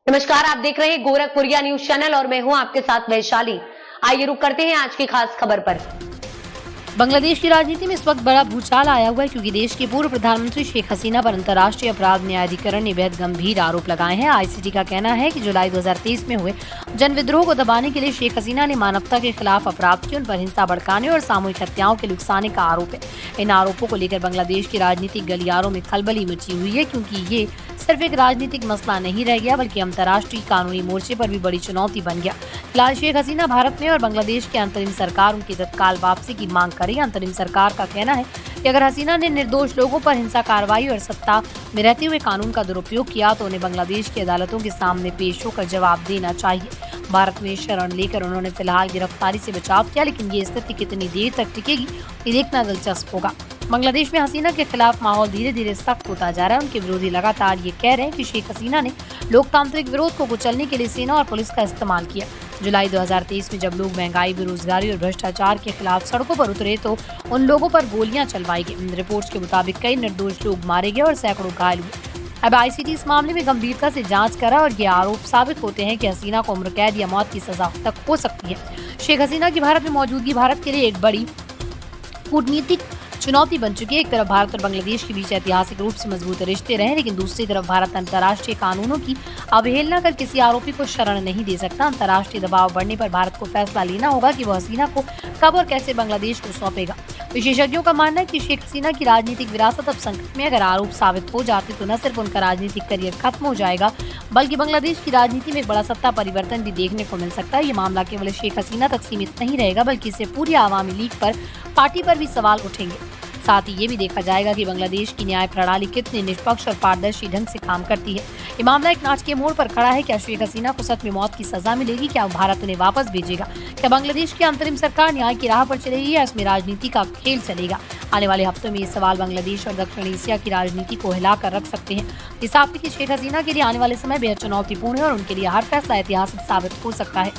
नमस्कार, आप देख रहे हैं गोरखपुरिया न्यूज चैनल और मैं हूं आपके साथ वैशाली। आइए रुक करते हैं आज की खास खबर पर। बांग्लादेश की राजनीति में इस वक्त बड़ा भूचाल आया हुआ है क्योंकि देश की पूर्व प्रधानमंत्री शेख हसीना पर अंतर्राष्ट्रीय अपराध न्यायाधिकरण ने बेहद गंभीर आरोप लगाए हैं। आईसीटी का कहना है कि जुलाई 2023 में हुए जन विद्रोह को दबाने के लिए शेख हसीना ने मानवता के खिलाफ अपराध किए, उन पर हिंसा भड़काने और सामूहिक हत्याओं के उकसाने का आरोप है। इन आरोपों को लेकर बांग्लादेश की राजनीतिक गलियारों में खलबली मची हुई है क्योंकि ये सिर्फ एक राजनीतिक मसला नहीं रह गया बल्कि अंतर्राष्ट्रीय कानूनी मोर्चे पर भी बड़ी चुनौती बन गया। फिलहाल शेख हसीना भारत में और बांग्लादेश की अंतरिम सरकार उनकी तत्काल वापसी की मांग करी। अंतरिम सरकार का कहना है कि अगर हसीना ने निर्दोष लोगों पर हिंसा कार्रवाई और सत्ता में रहते हुए कानून का दुरुपयोग किया तो उन्हें बांग्लादेश की अदालतों के सामने पेश होकर जवाब देना चाहिए। भारत में शरण लेकर उन्होंने फिलहाल गिरफ्तारी से बचाव किया, लेकिन ये स्थिति कितनी देर तक टिकेगी ये देखना दिलचस्प होगा। बांग्लादेश में हसीना के खिलाफ माहौल धीरे धीरे सख्त होता जा रहा है। उनके विरोधी लगातार ये कह रहे हैं कि शेख हसीना ने लोकतांत्रिक विरोध को कुचलने के लिए सेना और पुलिस का इस्तेमाल किया। जुलाई 2023 में जब लोग महंगाई, बेरोजगारी और भ्रष्टाचार के खिलाफ सड़कों पर उतरे तो उन लोगों पर गोलियां चलवाई गई। रिपोर्ट्स के मुताबिक कई निर्दोष लोग मारे गए और सैकड़ों घायल हुए। अब आईसीटी इस मामले में गंभीरता से जांच करा और ये आरोप साबित होते हैं कि हसीना को उम्र कैद या मौत की सजा तक हो सकती है। शेख हसीना की भारत में मौजूदगी भारत के लिए एक बड़ी कूटनीतिक चुनौती बन चुकी है। एक तरफ भारत और बांग्लादेश के बीच ऐतिहासिक रूप से मजबूत रिश्ते रहे, लेकिन दूसरी तरफ भारत अंतर्राष्ट्रीय कानूनों की अवहेलना कर किसी आरोपी को शरण नहीं दे सकता। अंतर्राष्ट्रीय दबाव बढ़ने पर भारत को फैसला लेना होगा कि वह हसीना को कब और कैसे बांग्लादेश को सौंपेगा। विशेषज्ञों का मानना है कि शेख हसीना की राजनीतिक विरासत अब संकट में। अगर आरोप साबित हो जाते तो न सिर्फ उनका राजनीतिक करियर खत्म हो जाएगा बल्कि बांग्लादेश की राजनीति में एक बड़ा सत्ता परिवर्तन भी देखने को मिल सकता है। ये मामला केवल शेख हसीना तक सीमित नहीं रहेगा बल्कि इससे पूरी आवामी लीग पर, पार्टी पर भी सवाल उठेंगे। साथ ही ये भी देखा जाएगा कि बांग्लादेश की न्याय प्रणाली कितनी निष्पक्ष और पारदर्शी ढंग से काम करती है। ये मामला एक नाटकीय मोड़ पर खड़ा है। क्या शेख हसीना को सच में मौत की सजा मिलेगी? क्या भारत उन्हें वापस भेजेगा? क्या बांग्लादेश की अंतरिम सरकार न्याय की राह पर चलेगी या इसमें राजनीति का खेल चलेगा? आने वाले हफ्तों में ये सवाल बांग्लादेश और दक्षिण एशिया की राजनीति को हिलाकर रख सकते हैं। इस साबित कि शेख हसीना के लिए आने वाले समय बेहद चुनौतीपूर्ण है और उनके लिए हर फैसला ऐतिहासिक साबित हो सकता है।